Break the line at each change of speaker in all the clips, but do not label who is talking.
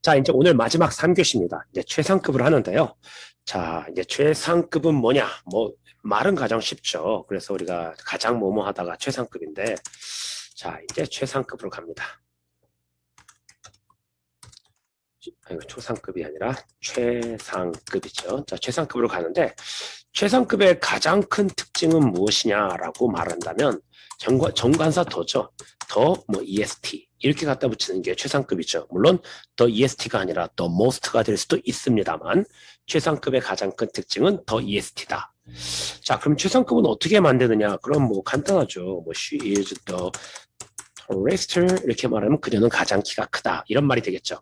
자, 이제 오늘 마지막 3교시입니다. 이제 최상급을 하는데요. 자, 이제 최상급은 뭐냐? 말은 가장 쉽죠. 그래서 우리가 가장 뭐뭐 하다가 최상급인데, 자, 이제 최상급으로 갑니다. 이거 초상급이 아니라 최상급이죠. 자, 최상급으로 가는데, 최상급의 가장 큰 특징은 무엇이냐라고 말한다면, 정관사 더죠. EST. 이렇게 갖다 붙이는 게 최상급이죠. 물론 더 EST가 아니라 더 most가 될 수도 있습니다만 최상급의 가장 큰 특징은 더 EST다. 자, 그럼 최상급은 어떻게 만드느냐? 그럼 간단하죠. she is the tallest 이렇게 말하면 그녀는 가장 키가 크다. 이런 말이 되겠죠.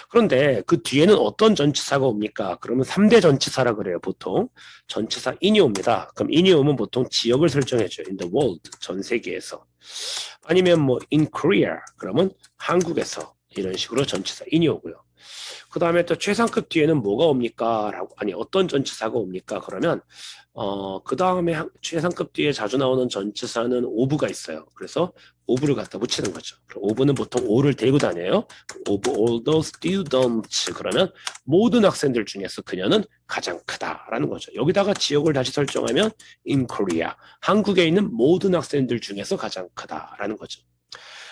그런데 그 뒤에는 어떤 전치사가 옵니까? 그러면 3대 전치사라 그래요. 보통 전치사 in이 옵니다. 그럼 in이 오면 보통 지역을 설정해줘요. in the world, 전 세계에서. 아니면 in Korea, 그러면 한국에서. 이런 식으로 전치사 in이 오고요. 그 다음에 또 최상급 뒤에는 뭐가 옵니까? 어떤 전치사가 옵니까? 그러면 그 다음에 최상급 뒤에 자주 나오는 전치사는 of가 있어요. 그래서 of를 갖다 붙이는 거죠. of는 보통 o를 대고 다녀요. of all the students, 그러면 모든 학생들 중에서 그녀는 가장 크다라는 거죠. 여기다가 지역을 다시 설정하면 in Korea, 한국에 있는 모든 학생들 중에서 가장 크다라는 거죠.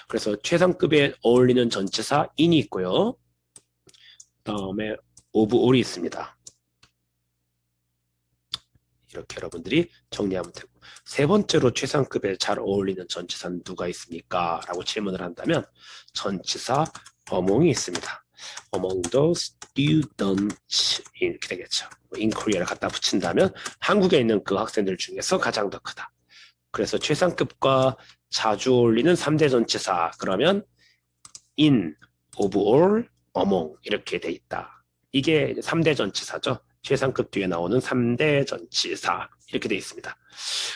그래서 최상급에 어울리는 전치사 in이 있고요. 다음에 of all이 있습니다. 이렇게 여러분들이 정리하면 되고, 세 번째로 최상급에 잘 어울리는 전치사는 누가 있습니까? 라고 질문을 한다면 전치사 among이 있습니다. among the students 이렇게 되겠죠. in Korea를 갖다 붙인다면 한국에 있는 그 학생들 중에서 가장 더 크다. 그래서 최상급과 자주 어울리는 3대 전치사, 그러면 in, of all, among 이렇게 돼 있다. 이게 3대 전치사죠. 최상급 뒤에 나오는 3대 전치사 이렇게 돼 있습니다.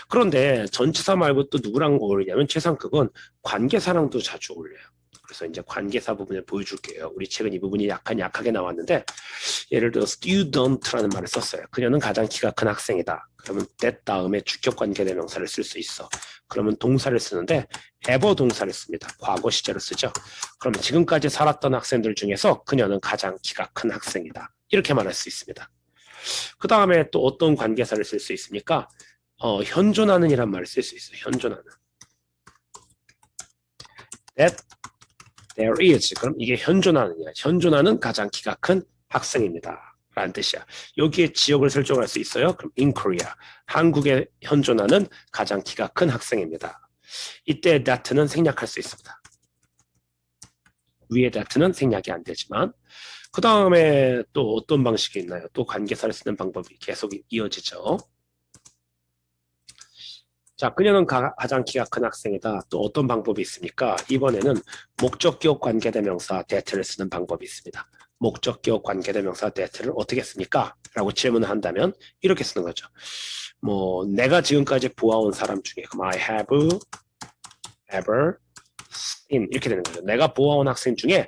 그런데 전치사 말고 또 누구랑 어울리냐면 최상급은 관계사랑도 자주 어울려요. 그래서 이제 관계사 부분을 보여줄게요. 우리 책은 이 부분이 약하게 나왔는데, 예를 들어 student라는 말을 썼어요. 그녀는 가장 키가 큰 학생이다. 그러면 that 다음에 주격 관계대명사를 쓸 수 있어. 그러면 동사를 쓰는데 ever 동사를 씁니다. 과거 시제로 쓰죠. 그러면 지금까지 살았던 학생들 중에서 그녀는 가장 키가 큰 학생이다. 이렇게 말할 수 있습니다. 그 다음에 또 어떤 관계사를 쓸 수 있습니까? 현존하는 이란 말을 쓸 수 있어요. 현존하는. That there is. 그럼 이게 현존하느냐. 현존하는 가장 키가 큰 학생입니다. 라는 뜻이야. 여기에 지역을 설정할 수 있어요. 그럼 in Korea. 한국에 현존하는 가장 키가 큰 학생입니다. 이때 that는 생략할 수 있습니다. 위에 that는 생략이 안 되지만, 그 다음에 또 어떤 방식이 있나요? 또 관계사를 쓰는 방법이 계속 이어지죠. 자, 그녀는 가장 키가 큰 학생이다. 또 어떤 방법이 있습니까? 이번에는 목적기억 관계대명사 that를 쓰는 방법이 있습니다. 목적기억 관계대명사 that를 어떻게 씁니까? 라고 질문을 한다면 이렇게 쓰는 거죠. 내가 지금까지 보아온 사람 중에, 그럼 I have ever seen 이렇게 되는 거죠. 내가 보아온 학생 중에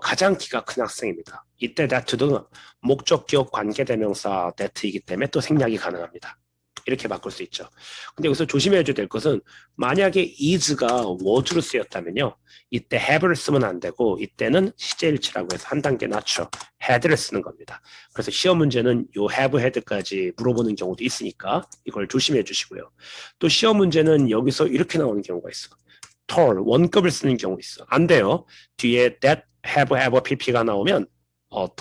가장 키가 큰 학생입니다. 이때 that도 목적기억 관계대명사 that이기 때문에 또 생략이 가능합니다. 이렇게 바꿀 수 있죠. 근데 여기서 조심해야 될 것은, 만약에 is가 was로 쓰였다면요, 이때 have를 쓰면 안 되고, 이때는 시제일치라고 해서 한 단계 낮춰 had를 쓰는 겁니다. 그래서 시험 문제는 요 have, had까지 물어보는 경우도 있으니까 이걸 조심해 주시고요. 또 시험 문제는 여기서 이렇게 나오는 경우가 있어. tall, 원급을 쓰는 경우 있어. 안 돼요. 뒤에 that, have, pp가 나오면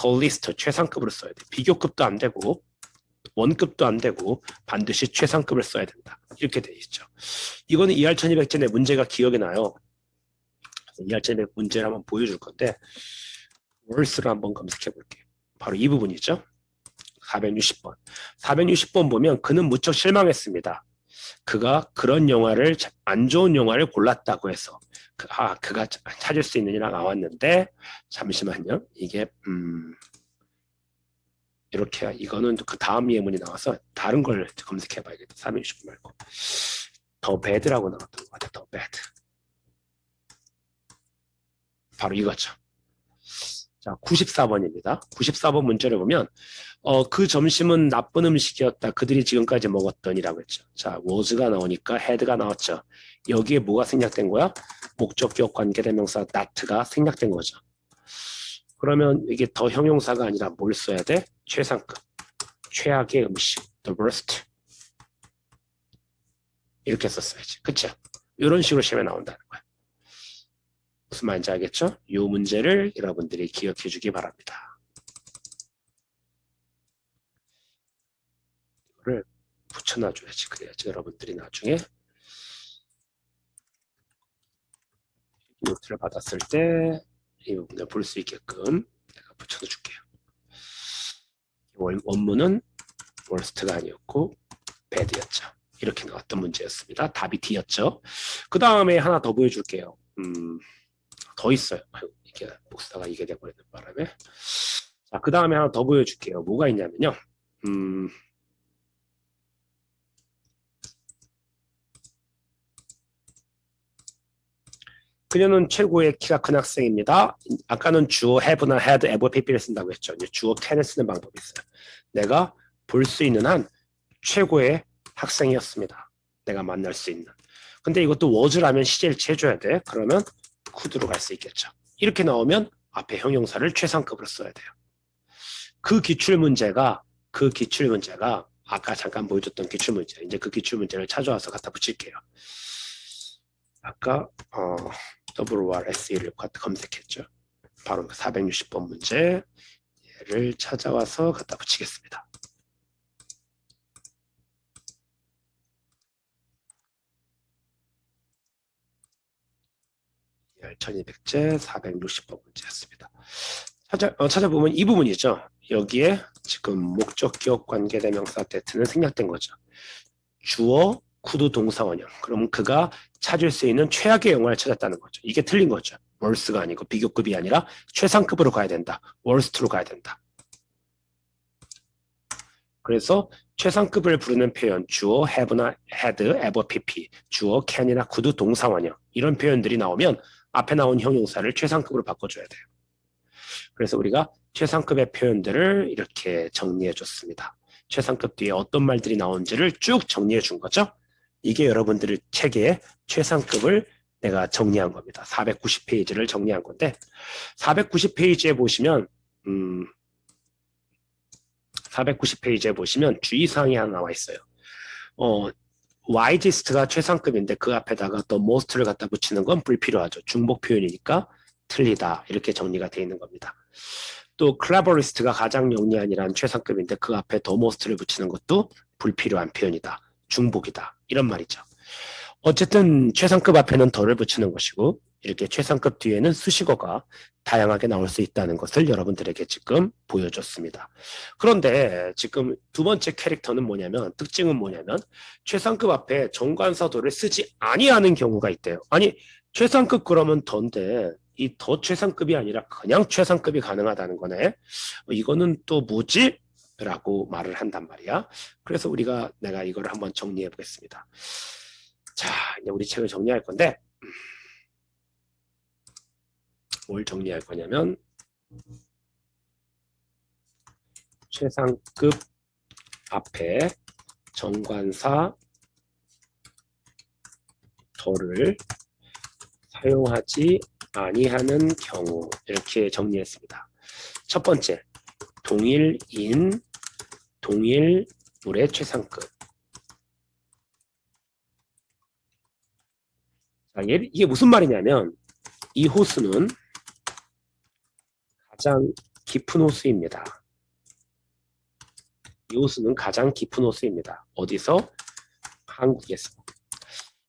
tallest, 최상급으로 써야 돼. 비교급도 안 되고 원급도 안 되고 반드시 최상급을 써야 된다. 이렇게 돼 있죠. 이거는 2할 1200전의 문제가 기억이 나요. 2할 1200 문제를 한번 보여줄 건데, 월스를 한번 검색해 볼게요. 바로 이 부분이죠. 460번. 460번 보면 그는 무척 실망했습니다. 그가 그런 영화를, 안 좋은 영화를 골랐다고 해서 그가 찾을 수 있느냐 나왔는데, 잠시만요. 이게 이렇게, 이거는 그 다음 예문이 나와서 다른 걸 검색해 봐야겠다. 360 말고 더 배드라고 나왔던 것 같아요. 더 배드. 바로 이거죠. 자, 94번입니다. 94번 문제를 보면 그 점심은 나쁜 음식이었다. 그들이 지금까지 먹었더니라고 했죠. 자, was가 나오니까 had가 나왔죠. 여기에 뭐가 생략된 거야? 목적격 관계대명사 that가 생략된 거죠. 그러면 이게 더 형용사가 아니라 뭘 써야 돼? 최상급, 최악의 음식, the worst. 이렇게 썼어야지. 그쵸? 이런 식으로 시험에 나온다는 거야. 무슨 말인지 알겠죠? 이 문제를 여러분들이 기억해 주기 바랍니다. 이거를 붙여놔줘야지. 그래야지 여러분들이 나중에 노트를 받았을 때 이 부분을 볼 수 있게끔 내가 붙여줄게요. 원문은 worst가 아니었고 bad였죠. 이렇게 나왔던 문제였습니다. 답이 D였죠. 그 다음에 하나 더 보여줄게요. 더 있어요. 이게 복사가 이게 돼버리는 바람에. 자, 그 다음에 하나 더 보여줄게요. 뭐가 있냐면요. 그녀는 최고의 키가 큰 학생입니다. 아까는 주어 have나 had, ever, pp를 쓴다고 했죠. 이제 주어 can을 쓰는 방법이 있어요. 내가 볼 수 있는 한 최고의 학생이었습니다. 내가 만날 수 있는. 근데 이것도 was라면 시제일치 해줘야 돼. 그러면 could로 갈 수 있겠죠. 이렇게 나오면 앞에 형용사를 최상급으로 써야 돼요. 그 기출문제가 아까 잠깐 보여줬던 기출문제. 이제 그 기출문제를 찾아와서 갖다 붙일게요. 아까 WRSE를 검색했죠. 바로 460번 문제 얘를 찾아와서 갖다 붙이겠습니다. 1200제 460번 문제였습니다. 찾아보면 이 부분이죠. 여기에 지금 목적, 기억, 관계대명사 that는 생략된 거죠. 주어, 구두, 동사, 원형. 그럼 그가 찾을 수 있는 최악의 영화를 찾았다는 거죠. 이게 틀린 거죠. worst가 아니고 비교급이 아니라 최상급으로 가야 된다. worst로 가야 된다. 그래서 최상급을 부르는 표현, 주어, have나 had, ever, pp, 주어, can이나 could, 동사, 원형. 이런 표현들이 나오면 앞에 나온 형용사를 최상급으로 바꿔줘야 돼요. 그래서 우리가 최상급의 표현들을 이렇게 정리해 줬습니다. 최상급 뒤에 어떤 말들이 나온지를 쭉 정리해 준 거죠. 이게 여러분들 책의 최상급을 내가 정리한 겁니다. 490페이지를 정리한 건데 490페이지에 보시면 490페이지에 보시면 주의사항이 하나 나와 있어요. wisest가 최상급인데 그 앞에다가 또 most를 갖다 붙이는 건 불필요하죠. 중복 표현이니까 틀리다 이렇게 정리가 되어 있는 겁니다. 또 cleverest가 가장 영리한이란 최상급인데 그 앞에 the most를 붙이는 것도 불필요한 표현이다. 중복이다. 이런 말이죠. 어쨌든 최상급 앞에는 더를 붙이는 것이고 이렇게 최상급 뒤에는 수식어가 다양하게 나올 수 있다는 것을 여러분들에게 지금 보여줬습니다. 그런데 지금 두 번째 캐릭터는 뭐냐면 특징은 뭐냐면 최상급 앞에 정관사도를 쓰지 아니하는 경우가 있대요. 아니 최상급 그러면 더인데 이 더 최상급이 아니라 그냥 최상급이 가능하다는 거네. 이거는 또 뭐지? 라고 말을 한단 말이야. 그래서 내가 이걸 한번 정리해 보겠습니다. 자, 이제 우리 책을 정리할 건데 뭘 정리할 거냐면 최상급 앞에 정관사 더를 사용하지 아니하는 경우 이렇게 정리했습니다. 첫 번째, 동일인, 동일물의 최상급. 자, 이게 무슨 말이냐면 이 호수는 가장 깊은 호수입니다. 이 호수는 가장 깊은 호수입니다. 어디서? 한국에서.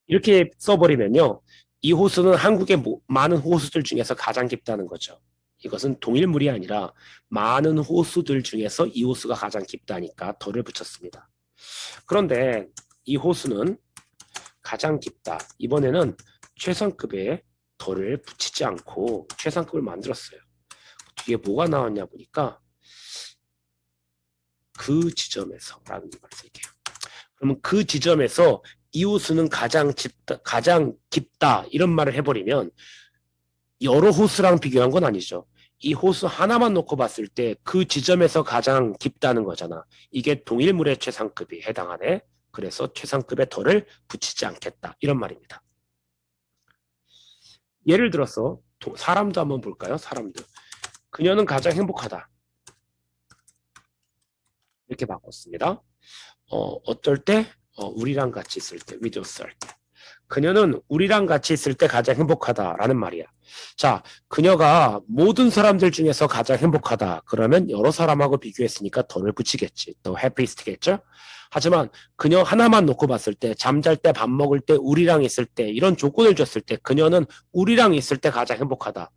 이렇게 써버리면요. 이 호수는 한국의 많은 호수들 중에서 가장 깊다는 거죠. 이것은 동일물이 아니라 많은 호수들 중에서 이 호수가 가장 깊다니까 더를 붙였습니다. 그런데 이 호수는 가장 깊다. 이번에는 최상급에 더를 붙이지 않고 최상급을 만들었어요. 뒤에 뭐가 나왔냐 보니까 그 지점에서 라는 말을 쓸게요. 그러면 그 지점에서 이 호수는 가장 깊다 이런 말을 해버리면 여러 호수랑 비교한 건 아니죠. 이 호수 하나만 놓고 봤을 때 그 지점에서 가장 깊다는 거잖아. 이게 동일물의 최상급이 해당하네. 그래서 최상급의 덜을 붙이지 않겠다 이런 말입니다. 예를 들어서 사람도 한번 볼까요? 사람도. 그녀는 가장 행복하다. 이렇게 바꿨습니다. 어떨 때? 우리랑 같이 있을 때, with us 할 때. 그녀는 우리랑 같이 있을 때 가장 행복하다라는 말이야. 자, 그녀가 모든 사람들 중에서 가장 행복하다. 그러면 여러 사람하고 비교했으니까 더를 붙이겠지. 또 happiest겠죠? 하지만 그녀 하나만 놓고 봤을 때, 잠잘 때, 밥 먹을 때, 우리랑 있을 때, 이런 조건을 줬을 때 그녀는 우리랑 있을 때 가장 행복하다.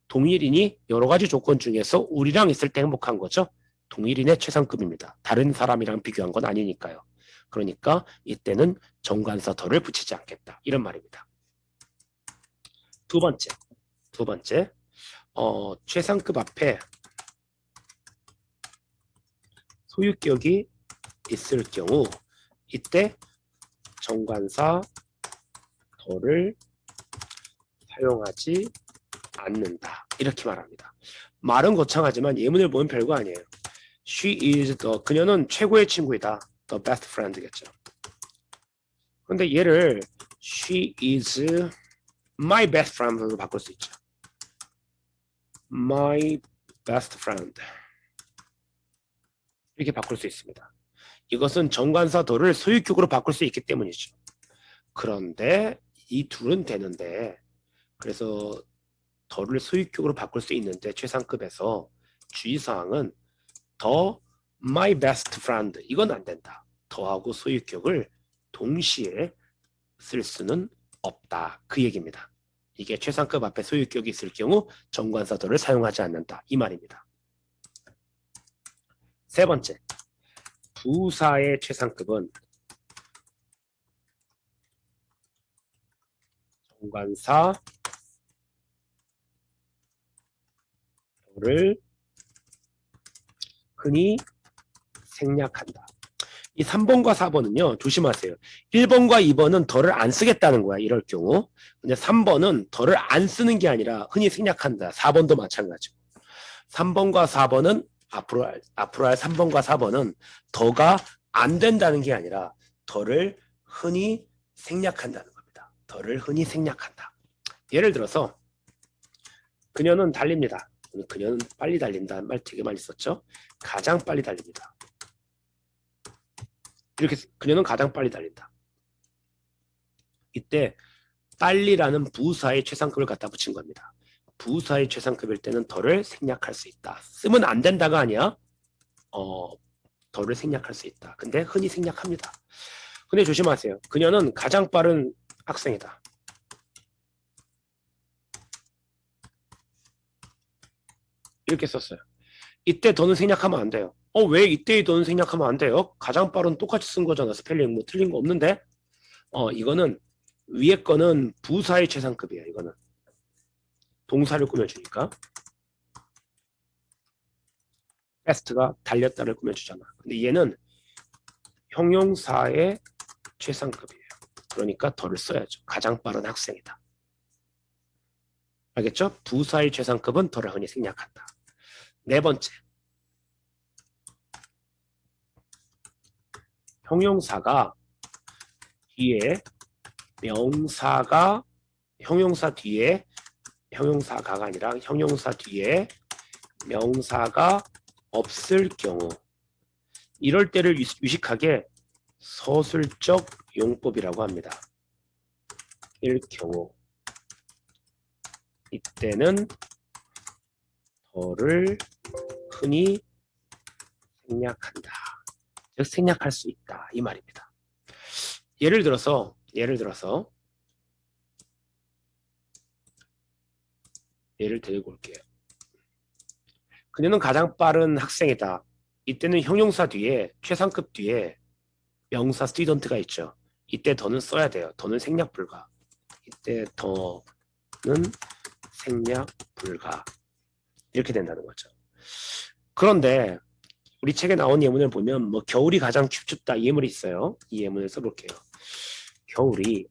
동일인이 여러 가지 조건 중에서 우리랑 있을 때 행복한 거죠. 동일인의 최상급입니다. 다른 사람이랑 비교한 건 아니니까요. 그러니까 이때는 정관사 덜을 붙이지 않겠다. 이런 말입니다. 두 번째, 최상급 앞에 소유격이 있을 경우 이때 정관사 덜을 사용하지 않는다. 이렇게 말합니다. 말은 거창하지만 예문을 보면 별거 아니에요. She is the, 그녀는 최고의 친구이다. The best friend겠죠. 근데 얘를 She is my best friend으로 바꿀 수 있죠. My best friend. 이렇게 바꿀 수 있습니다. 이것은 정관사 더를 소유격으로 바꿀 수 있기 때문이죠. 그런데 이 둘은 되는데 그래서 더를 소유격으로 바꿀 수 있는데 최상급에서 주의사항은 더 my best friend 이건 안 된다. 더하고 소유격을 동시에 쓸 수는 없다. 그 얘기입니다. 이게 최상급 앞에 소유격이 있을 경우 정관사 더를 사용하지 않는다. 이 말입니다. 세 번째, 부사의 최상급은 정관사 더를 흔히 생략한다. 이 3번과 4번은요. 조심하세요. 1번과 2번은 덜을 안 쓰겠다는 거야. 이럴 경우. 근데 3번은 덜을 안 쓰는 게 아니라 흔히 생략한다. 4번도 마찬가지고. 3번과 4번은 앞으로 할 3번과 4번은 더가 안 된다는 게 아니라 덜을 흔히 생략한다는 겁니다. 덜을 흔히 생략한다. 예를 들어서 그녀는 달립니다. 그녀는 빨리 달린다는 말 되게 많이 썼죠. 가장 빨리 달립니다. 이렇게 그녀는 가장 빨리 달린다. 이때 빨리라는 부사의 최상급을 갖다 붙인 겁니다. 부사의 최상급일 때는 덜을 생략할 수 있다. 쓰면 안 된다가 아니야. 덜을 생략할 수 있다. 근데 흔히 생략합니다. 근데 조심하세요. 그녀는 가장 빠른 학생이다. 이렇게 썼어요. 이때 더는 생략하면 안 돼요. 왜 이때의 더는 생략하면 안 돼요? 가장 빠른 똑같이 쓴 거잖아. 스펠링 뭐 틀린 거 없는데? 이거는 위에 거는 부사의 최상급이야. 이거는 동사를 꾸며주니까 fast가 달렸다를 꾸며주잖아. 근데 얘는 형용사의 최상급이에요. 그러니까 더를 써야죠. 가장 빠른 학생이다. 알겠죠? 부사의 최상급은 더를 흔히 생략한다. 네 번째, 형용사가 뒤에 명사가 형용사 뒤에 형용사가가 아니라 형용사 뒤에 명사가 없을 경우 이럴 때를 유식하게 서술적 용법이라고 합니다. 일 경우 이때는 더를 흔히 생략한다. 즉 생략할 수 있다. 이 말입니다. 예를 들어서 예를 들고 올게요. 그녀는 가장 빠른 학생이다. 이때는 형용사 뒤에 최상급 뒤에 명사 student가 있죠. 이때 더는 써야 돼요. 더는 생략 불가. 이때 더는 생략 불가. 이렇게 된다는 거죠. 그런데 우리 책에 나온 예문을 보면 뭐 겨울이 가장 춥다 이 예문이 있어요. 이 예문을 써볼게요. 겨울이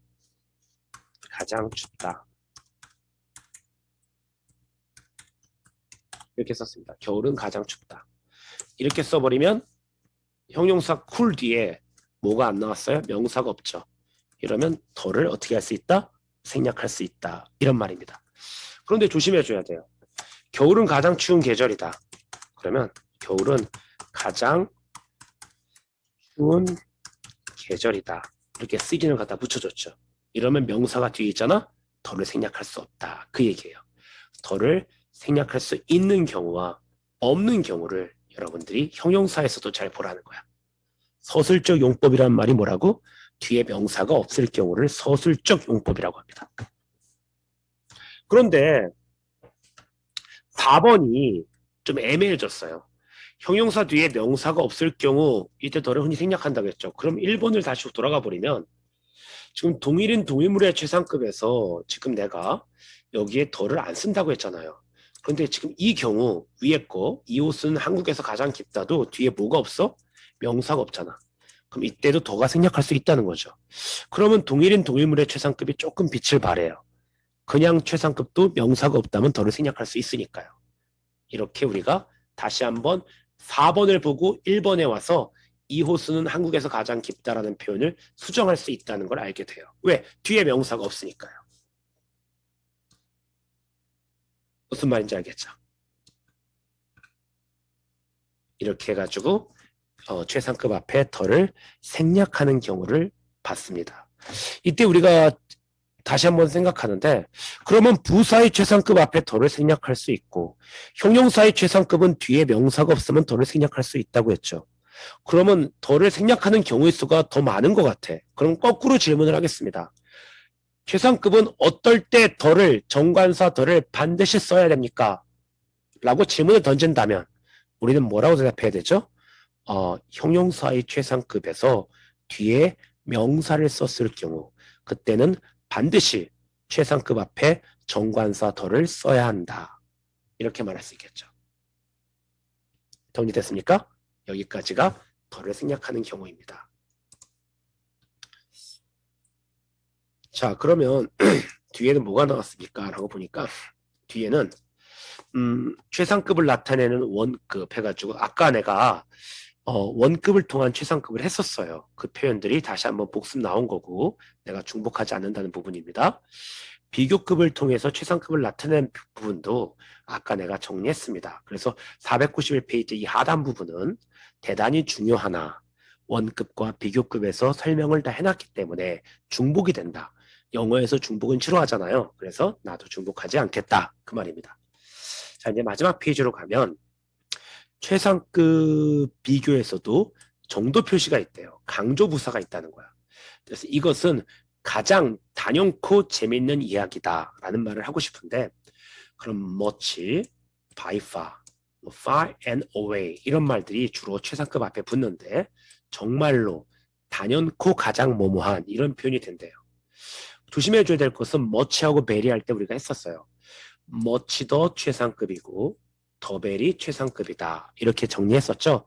가장 춥다. 이렇게 썼습니다. 겨울은 가장 춥다. 이렇게 써버리면 형용사 cool 뒤에 뭐가 안 나왔어요? 명사가 없죠. 이러면 더를 어떻게 할 수 있다? 생략할 수 있다. 이런 말입니다. 그런데 조심해줘야 돼요. 겨울은 가장 추운 계절이다. 그러면 겨울은 가장 추운 계절이다. 이렇게 쓰기를 갖다 붙여줬죠. 이러면 명사가 뒤에 있잖아. 더를 생략할 수 없다. 그 얘기예요. 더를 생략할 수 있는 경우와 없는 경우를 여러분들이 형용사에서도 잘 보라는 거야. 서술적 용법이란 말이 뭐라고? 뒤에 명사가 없을 경우를 서술적 용법이라고 합니다. 그런데 4번이 좀 애매해졌어요. 형용사 뒤에 명사가 없을 경우 이때 더를 흔히 생략한다고 했죠. 그럼 1번을 다시 돌아가 버리면 지금 동일인 동일물의 최상급에서 지금 내가 여기에 더를 안 쓴다고 했잖아요. 그런데 지금 이 경우 위에 거 이 옷은 한국에서 가장 깊다도 뒤에 뭐가 없어? 명사가 없잖아. 그럼 이때도 더가 생략할 수 있다는 거죠. 그러면 동일인 동일물의 최상급이 조금 빛을 발해요. 그냥 최상급도 명사가 없다면 더를 생략할 수 있으니까요. 이렇게 우리가 다시 한번 4번을 보고 1번에 와서 이 호수는 한국에서 가장 깊다라는 표현을 수정할 수 있다는 걸 알게 돼요. 왜? 뒤에 명사가 없으니까요. 무슨 말인지 알겠죠? 이렇게 해가지고 최상급 앞에 더를 생략하는 경우를 봤습니다. 이때 우리가 다시 한번 생각하는데 그러면 부사의 최상급 앞에 더를 생략할 수 있고 형용사의 최상급은 뒤에 명사가 없으면 더를 생략할 수 있다고 했죠. 그러면 더를 생략하는 경우의 수가 더 많은 것 같아. 그럼 거꾸로 질문을 하겠습니다. 최상급은 어떨 때 더를 정관사 더를 반드시 써야 됩니까? 라고 질문을 던진다면 우리는 뭐라고 대답해야 되죠? 형용사의 최상급에서 뒤에 명사를 썼을 경우 그때는 반드시 최상급 앞에 정관사 더를 써야 한다. 이렇게 말할 수 있겠죠. 정리됐습니까? 여기까지가 더를 생략하는 경우입니다. 자, 그러면 뒤에는 뭐가 나왔습니까? 라고 보니까 뒤에는 최상급을 나타내는 원급 해가지고 아까 내가 원급을 통한 최상급을 했었어요. 그 표현들이 다시 한번 복습 나온 거고 내가 중복하지 않는다는 부분입니다. 비교급을 통해서 최상급을 나타낸 부분도 아까 내가 정리했습니다. 그래서 491페이지 이 하단 부분은 대단히 중요하나 원급과 비교급에서 설명을 다 해놨기 때문에 중복이 된다. 영어에서 중복은 싫어하잖아요. 그래서 나도 중복하지 않겠다. 그 말입니다. 자, 이제 마지막 페이지로 가면 최상급 비교에서도 정도 표시가 있대요. 강조 부사가 있다는 거야. 그래서 이것은 가장 단연코 재밌는 이야기다라는 말을 하고 싶은데 그럼 much, by far, far and away 이런 말들이 주로 최상급 앞에 붙는데 정말로 단연코 가장 뭐뭐한 이런 표현이 된대요. 조심해줘야 될 것은 much하고 very 할 때 우리가 했었어요. much 더 최상급이고 더 very 최상급이다 이렇게 정리했었죠.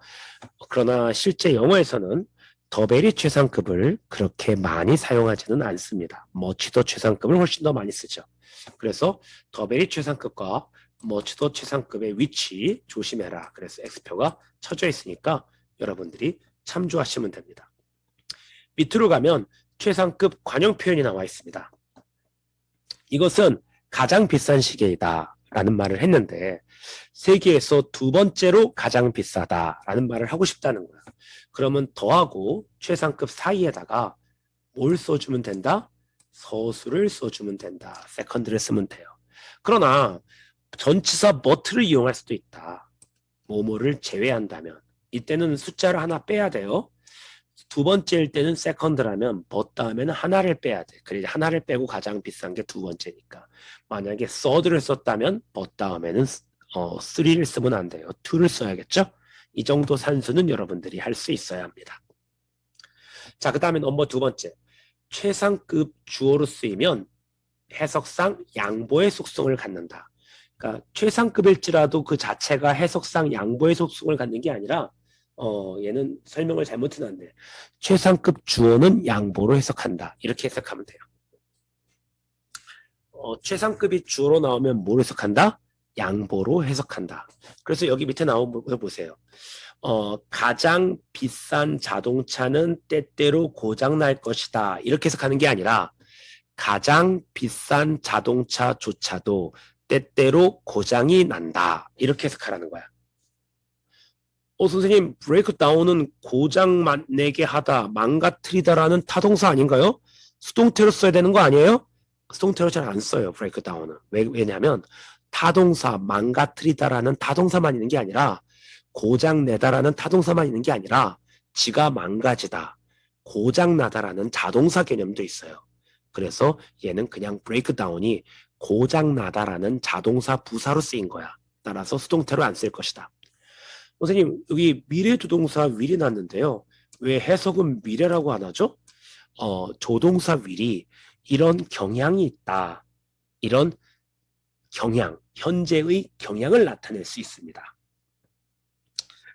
그러나 실제 영어에서는 더 very 최상급을 그렇게 많이 사용하지는 않습니다. much 더 최상급을 훨씬 더 많이 쓰죠. 그래서 더 very 최상급과 much 더 최상급의 위치 조심해라. 그래서 X표가 쳐져 있으니까 여러분들이 참조하시면 됩니다. 밑으로 가면 최상급 관용 표현이 나와 있습니다. 이것은 가장 비싼 시계이다 라는 말을 했는데 세계에서 두 번째로 가장 비싸다라는 말을 하고 싶다는 거야. 그러면 더하고 최상급 사이에다가 뭘 써주면 된다? 서술을 써주면 된다. 세컨드를 쓰면 돼요. 그러나 전치사 but를 이용할 수도 있다. 뭐뭐를 제외한다면 이때는 숫자를 하나 빼야 돼요. 두 번째일 때는 세컨드라면 but 다음에는 하나를 빼야 돼. 그래서 하나를 빼고 가장 비싼 게 두 번째니까. 만약에 third를 썼다면 but 다음에는 3를 쓰면 안 돼요. 2를 써야겠죠? 이 정도 산수는 여러분들이 할 수 있어야 합니다. 자, 그 다음에 넘버 두 번째. 최상급 주어로 쓰이면 해석상 양보의 속성을 갖는다. 그러니까 최상급일지라도 그 자체가 해석상 양보의 속성을 갖는 게 아니라 얘는 설명을 잘못해놨네. 최상급 주어는 양보로 해석한다. 이렇게 해석하면 돼요. 최상급이 주어로 나오면 뭘 해석한다? 양보로 해석한다. 그래서 여기 밑에 나온 거 보세요. 가장 비싼 자동차는 때때로 고장날 것이다. 이렇게 해석하는 게 아니라 가장 비싼 자동차조차도 때때로 고장이 난다. 이렇게 해석하라는 거야. 선생님, 브레이크다운은 고장 내게 하다, 망가뜨리다라는 타동사 아닌가요? 수동태로 써야 되는 거 아니에요? 수동태로 잘 안 써요, 브레이크다운은. 왜냐하면 타동사, 망가뜨리다라는 타동사만 있는 게 아니라 고장 내다라는 타동사만 있는 게 아니라 지가 망가지다, 고장 나다라는 자동사 개념도 있어요. 그래서 얘는 그냥 브레이크다운이 고장 나다라는 자동사 부사로 쓰인 거야. 따라서 수동태로 안 쓸 것이다. 선생님, 여기 미래조동사 will이 났는데요. 왜 해석은 미래라고 안 하죠? 조동사 will이 이런 경향이 있다. 이런 경향, 현재의 경향을 나타낼 수 있습니다.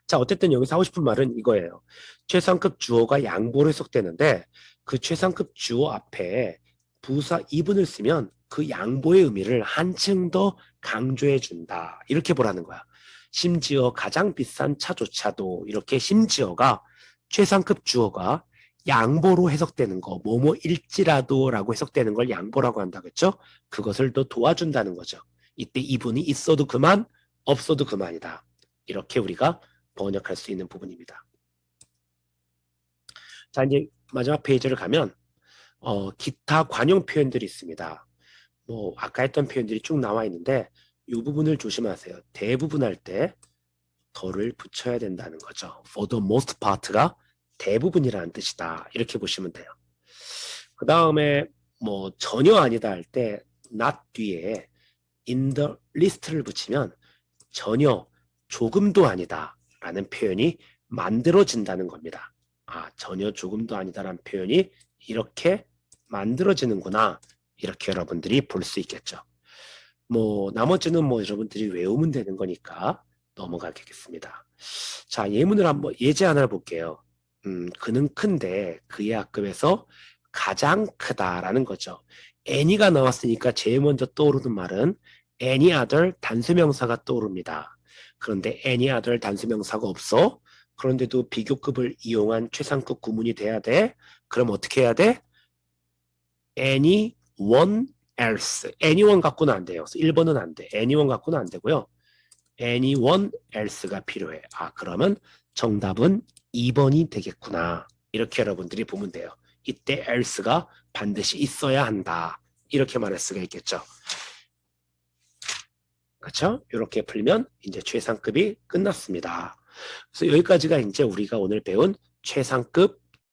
자, 어쨌든 여기서 하고 싶은 말은 이거예요. 최상급 주어가 양보로 해석되는데 그 최상급 주어 앞에 부사 이분을 쓰면 그 양보의 의미를 한층 더 강조해 준다. 이렇게 보라는 거야. 심지어 가장 비싼 차조차도 이렇게 심지어가 최상급 주어가 양보로 해석되는 거, 뭐뭐일지라도 라고 해석되는 걸 양보라고 한다겠죠? 그것을 더 도와준다는 거죠. 이때 이분이 있어도 그만, 없어도 그만이다. 이렇게 우리가 번역할 수 있는 부분입니다. 자, 이제 마지막 페이지를 가면 기타 관용 표현들이 있습니다. 뭐 아까 했던 표현들이 쭉 나와 있는데 이 부분을 조심하세요. 대부분 할 때 더를 붙여야 된다는 거죠. For the most part가 대부분이라는 뜻이다. 이렇게 보시면 돼요. 그 다음에 뭐 전혀 아니다 할 때 not 뒤에 in the list를 붙이면 전혀 조금도 아니다 라는 표현이 만들어진다는 겁니다. 전혀 조금도 아니다라는 표현이 이렇게 만들어지는구나. 이렇게 여러분들이 볼 수 있겠죠. 뭐 나머지는 뭐 여러분들이 외우면 되는 거니까 넘어가겠습니다. 자, 예문을 한번 예제 하나 볼게요. 그는 큰데 그의 학급에서 가장 크다라는 거죠. any가 나왔으니까 제일 먼저 떠오르는 말은 any other 단수명사가 떠오릅니다. 그런데 any other 단수명사가 없어. 그런데도 비교급을 이용한 최상급 구문이 돼야 돼. 그럼 어떻게 해야 돼? anyone else. anyone 갖고는 안 돼요. 1번은 안 돼. anyone 갖고는 안 되고요. anyone else가 필요해. 그러면 정답은 2번이 되겠구나. 이렇게 여러분들이 보면 돼요. 이때 else가 반드시 있어야 한다. 이렇게 말할 수가 있겠죠. 그렇죠? 이렇게 풀면 이제 최상급이 끝났습니다. 그래서 여기까지가 이제 우리가 오늘 배운 최상급